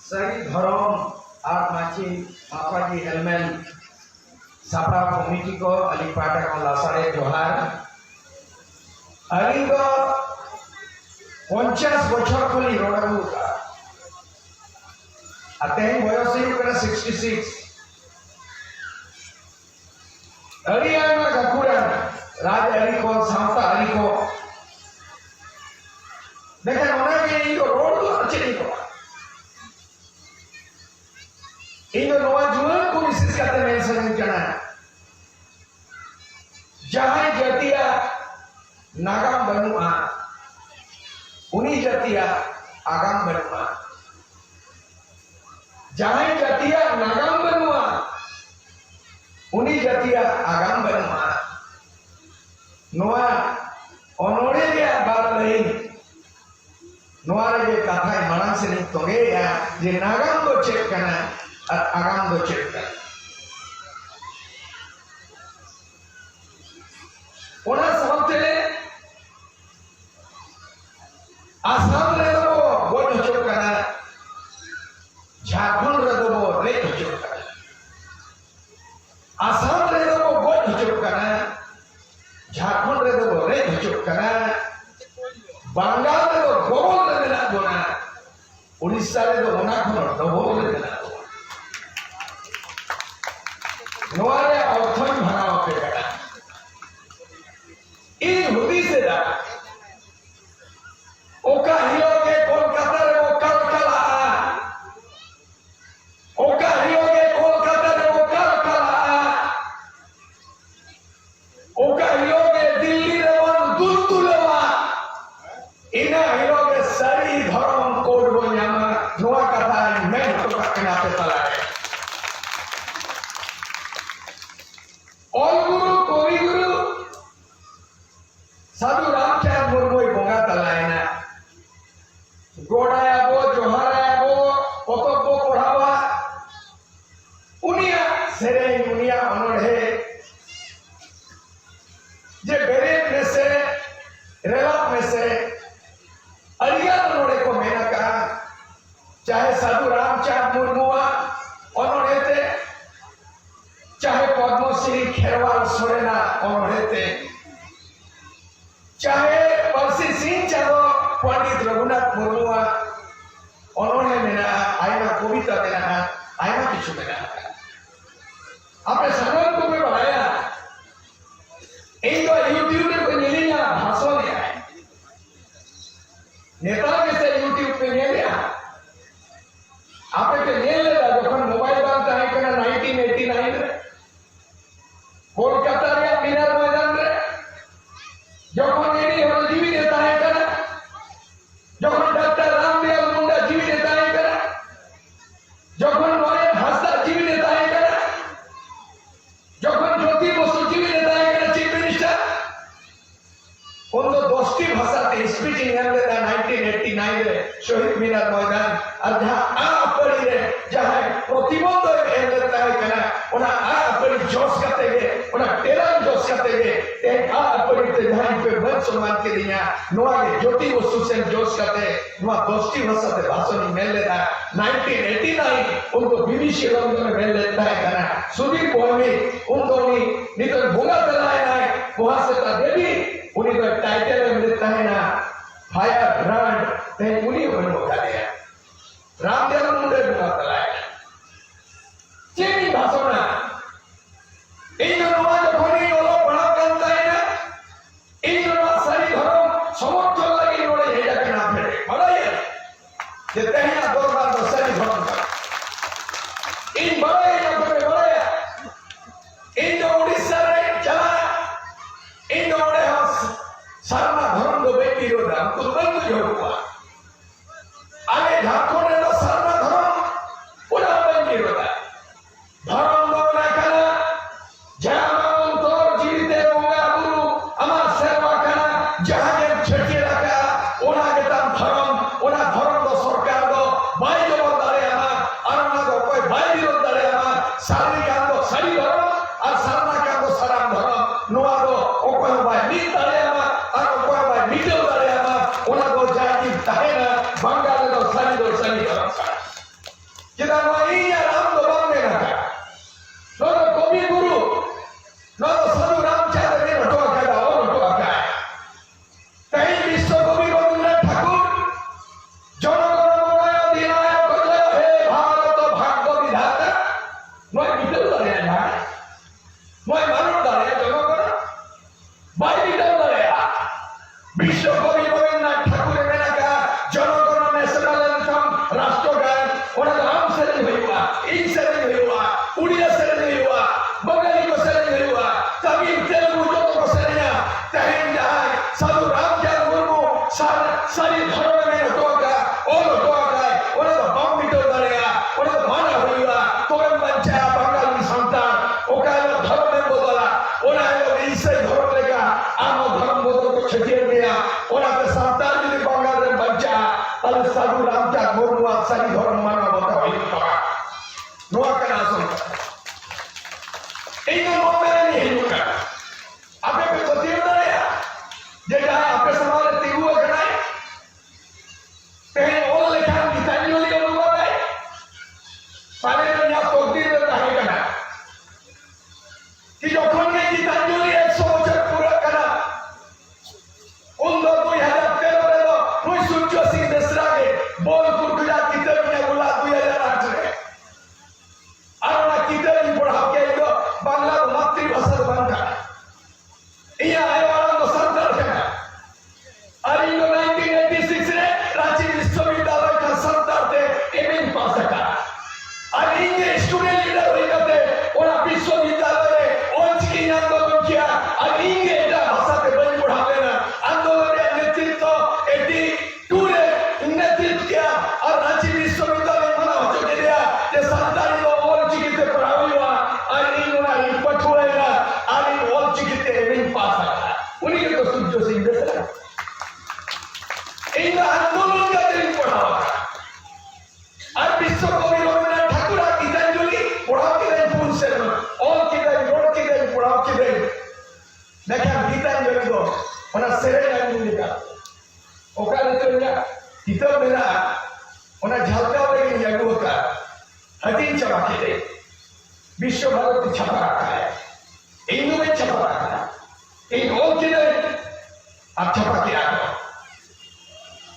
Sari Dharam Art Machi Mapaji Helmen Sapra Komiti ko Ali Pata ko Lasare Johar Ali ko 50 বছর কলি রোডাবু কা আতেন বয়স হই করা 66 Ali ama gakuran Raj Ali ko Samta Ali ko দেখেন ওনাকে এই রোড আছে নি ko ini noa jual ko bisis kata mention jana jahan jatia nagam banua uni jatia agam banua jahan jatia nagam banua uni jatia agam banua noa onore dia bar lain noa re katha marang se ni toge ya je nagam do check kana agam do check kana ona sabte Asam re do god check kana Jharkhand re do re check kana Asam re do god check kana Jharkhand re do re check kana Bengal re do gobol re na gona Odisha re do ona khon dobol re na Noare orthon bhana hote kana এই হদিসেরা ওকা হিয়োগে কলকাতার ওকাল কালা ওকা হিয়োগে কলকাতার ওকাল কালা ওকা হিয়োগে দিল্লির one দুলতুলওয়া ইনা হিয়োগে সারি ধরম করব জামা নোয়া কথা মেন তো কাকনাতে তালায় অল গুরু কবি গুরু Sadhu Ramchand Murmu bonga talaina godaya bo johara bo potobbo porhawa unia serei unia onodhe je bere में से रेला में से अलिया नोड़े को मैंने कहा चाहे साधु रामचंद्र मुर्मू onodhe थे चाहे पद्मश्री खेरवाल सोरेना onodhe थे चाहे परसी सिंह चाहो पंडित रघुनाथ मुर्मू उन्होंने मेरा आयना कविता मेरा आयना किचु मेरा आपने सर्वन को भी बताया इनको यूट्यूब पे कोई नहीं लिया भाषण लिया है नेता में से यूट्यूब पे नहीं लिया आपने के नहीं लिया जो कौन मोबाइल बांधता है करना 1989 में कोलकाता या मीनार मैदान में যখন এনি হল জীবী নেতা है करा যখন ডক্টর রামদেব মুন্ডা জীবী নেতা है करा যখন নরেন হাসদা জীবী নেতা है करा যখন জ্যোতি বসু জীবী নেতা है करा চিফ মিনিস্টার उनको 10টি ভাষাতে স্পিচিং এমলেটা 1989 রে শহীদ মিনার ময়দান আর যাহা আপড়ি রে যাহা প্রতিবন্ধ এমলেটা है करा ওনা আপড়ি জোশ কাতে গে ওনা টেরান জোশ কাতে গে ते আপড়ি তে যাহা पे वन सम्मान के दिया नोआ के ज्योति वस्तु से जोश करते नोआ 10टी भाषाते भाषण मेल लेता 1989 उनको बीबीसी रंग में मेल लेता है करा सुदीप बोलवी उनको नहीं तो भोगा तलाए ना वहां से ता देवी उन्हीं को टाइटल में लेता है ना फायर ब्रांड ते उन्हीं को मौका दिया रामदेव मुंडे भोगा तलाए चेनी भाषण इन नोआ जो कोनी ओलो बड़ा करता है ना इन नोआ सारी धर्म समर्थन लगी नोड़े हे जाके ना फेरे बड़ा ये देते हैं ना दो बार दो सारी धर्म का इन बड़े ना फेरे बड़े इन जो उड़ीसा रे चला इन नोड़े हम सारना धर्म दो बेटी रो दाम कुछ बंद जो हुआ आगे झारखंड रे सारना धर्म पूरा बंद रो दाम धर्म दो ना करा जाम तोर जीते होगा गुरु अमर सेवा करा जहां छेके रखा ओना के तम धर्म दो सरकार दो बाई जो दारे आमा अरना को कोई बाई विरोध दारे आमा सारी का दो सही धर्म और सरना का दो सराम धर्म नोआ दो ओ कोई बाई नी दारे आमा और कोई बाई नीचे दारे आमा ओना को जाति ताहे ना बंगाल বিশ্বকবি রবীন্দ্রনাথ ঠাকুরের মেনাকা জনগণ ন্যাশনাল অ্যান্থেম রাষ্ট্রগান ওনা আম সেরেন হইবা ইং সেরেন হইবা উড়িয়া সেরেন হইবা বঙ্গালী কো সেরেন হইবা তামিল তেলুগু যত কো সেরেন তেহেন জাহান সাধু রামচাঁদ মুর্মু সারি ধর্ম মে হতোকা ওল হতোকা ওনা তো বম মিটো দাঁড়িয়া ওনা তো মানা হইবা তোমরা বাচ্চা বাঙালি সন্তান ওকা ধর্ম মে বদলা ওনা ইসাই ধর্ম লেগা আম ধর্ম বদল কো ছড়িয়ে দিয়া ওনা তে সন্তান যদি বাঙালি বাচ্চা তাহলে সাধু রামচাঁদ মুর্মু সারি ধর্ম মানা বদলা হইবা নোয়া কানা আসল এই তো মনে নেই হিন্দুকা আপনি पे कोथिर दाया जेटा आपके समाज तिगु अगनाय तेहे ओल लेखा गीतांजलि अनुवाद है पाले दुनिया तकदीर में कहे कना कि যখন এই গীতাঞ্জলি 100 বছর পুরো করা উন 2013 রে ওই সূর্য সিং দেশরাগে বোলপুর গুজরাট কিতাবিয়া গুলা 2008 রে আর না কিতাবি পড়া কে বাংলা মাতৃভাষার বাংলা ইয়া আয়ওয়ালা তো সরকার है और इन 1986 रे रांची विश्वविद्यालय का सरदार थे एमएन पास का और इनके स्टूडेंट लीडर हुई करते और विश्वविद्यालय में ओंच की आंदोलन किया और इनके एटा भाषा पे बल बढ़ावे ना आंदोलन के नेतृत्व 82 रे नेतृत्व किया और रांची विश्वविद्यालय मना हो चुके दिया ये सरदारी लोग ओंच की से पढ़ाई हुआ और इन्होंने इन पठुएगा और इन ओंच की से एमएन पास का उन्हीं के तो सूर्य सिंह देशरा इन आंदोलन का दिन पढ़ावा और विश्वकवि रवींद्रनाथ ठाकुर गीतांजलि पढ़ाओ के दिन पूर्ण से और के दिन रोड के दिन पढ़ाओ के दिन देखा गीतांजलि को उन्हें सेरे अंजलि का ओकाले तो या किताब मेरा उन्हें झलका वाले की जगह का हदीन छपा के दे विश्व भारती छपा रखा है इंदु में छपा रखा है इन और के दिन आप छपा के आ गए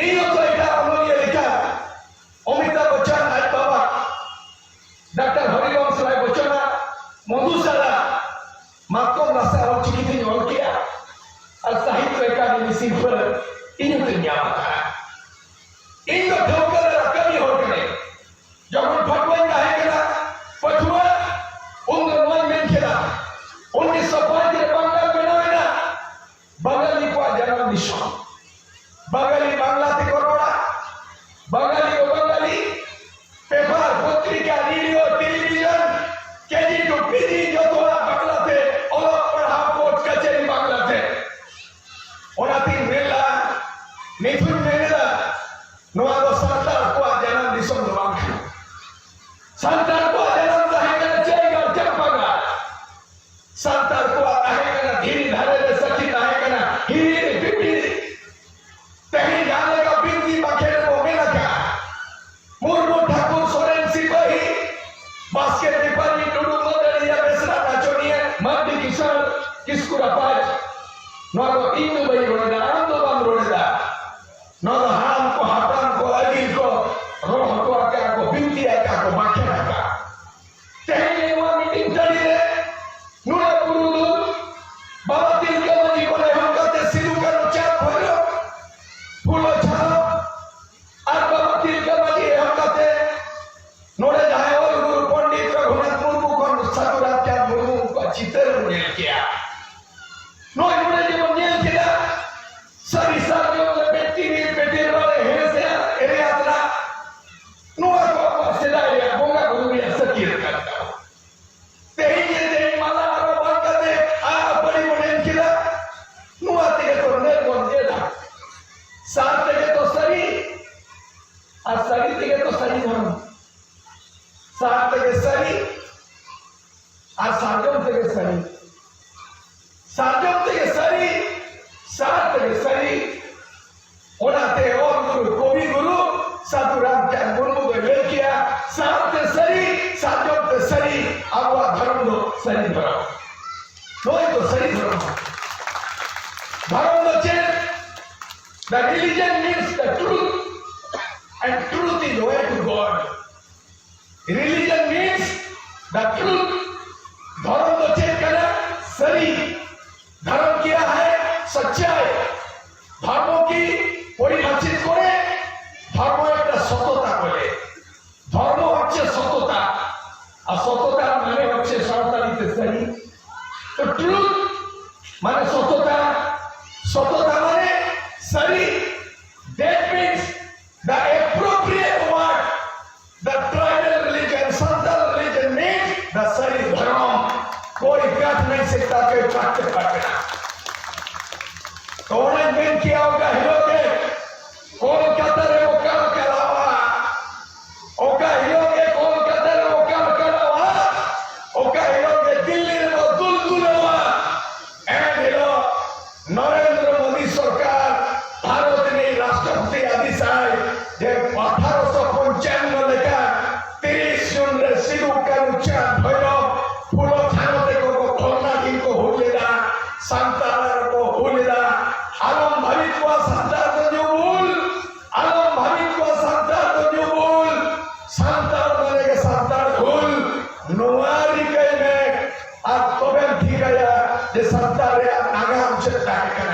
इन तो एक अमूल्य लिखा अमिताभ बच्चन आज बाबा डॉक्टर हरिवंश राय बच्चन मधुशाला मातम रास्ता और चिकित्सा जोड़ किया और साहित्य अकादमी सिंह पर इन तो न्याय था इन तो ठोकर रकम ही हो गए जब उन भगवान का है क्या पठुआ उन मन में खेला 1905 के बंगाल में ना बंगाली को जन्म निशान बंगाली बांग्ला ते करोड़ा बंगाली ओ बंगाली पेपर पत्रिका radio television KG to PG जो तोला बांग्ला थे और पढ़ा कोर्ट कचहरी बांग्ला थे ओना तीन मेला मिथुन मेला नोआ दो संतान को जन्म दिसम नोआ संतान को जन्म रहेगा जयगा जगपगा संतान को रहेगा धीरे धारे सखी रहेगा हीरे बिपी तेही जाने का बिंदी बखेर को मिला क्या मुर्मू ठाकुर सोरेन सिपाही बास्केट डिपार्टमेंट टुडू मोदरिया बेसरा नाचोनिया मध्य किशोर किसकुरा पाज नोरो इंदु बई रोडा आंदोलन रोडा नोरो हाम को हाटान को अलील को रोह को आका को बिंदी आका को बखेर आका तेही वो मीटिंग चली रे नुरा पुरुदु बाबा तिल के मजी को ले हम करते सिलू का चाप भरो फूलो छानो और बाबा तिल के मजी हम करते नोड़े जाए और गुरु पंडित रघुनाथ मुर्मू को साधु रामचांद मुर्मू को चित्र नेल किया नोड़े नोड़े जब नेल किया सभी साथियों ने बेटी वाले हैं से एरे यात्रा नोड़ा को सिला या बोंगा गुरुया सकीर करता तेही ये माला आरो बन करते आ बड़ी नेल किया नोड़ा ते तो नेल बन देला साथ के तो सरी और सरी के तो सरी धर्म साथ के सरी और साजम के सरी साजम के सरी साथ के सरी ओनाते और गुरु कवि गुरु साधु रामचांद मुर्मू को ले किया साथ के सरी साजम के सरी आवा धर्म दो सरी धर्म नोई तो सरी धर्म दो चेत the religion means the truth and truth is the way to God religion means the truth धर्म तो चेत करना सही धर्म क्या है सच्चाई Sotota mane sari. That means the appropriate word. The tribal religion, Santal religion means the sari dharma. कोई कट नहीं सकता कि काटते काटना। तो उन्हें दिन किया होगा हिलोगे कोलकाता रे ओकाल करावा ओका हिलोगे कोलकाता रे ओकाल करावा ओका हिलोगे दिल्ली रे दुलदुलवा एंड हिलो नरेंद्र मोदी सरकार भारत ने राष्ट्रपति आदि साय जे 1895 लेका 30 जून रे सिधु कानुचा भैरव फूलो थानो देखो को खोलना दिन को हुलेदा संतार को हुलेदा आलम भावित को संतार तो जुबुल आलम भावित को संतार तो जुबुल संतार बने के संतार हुल नोवारी के में आप तो बन ठीक है जे संतार रे आगाम से ताके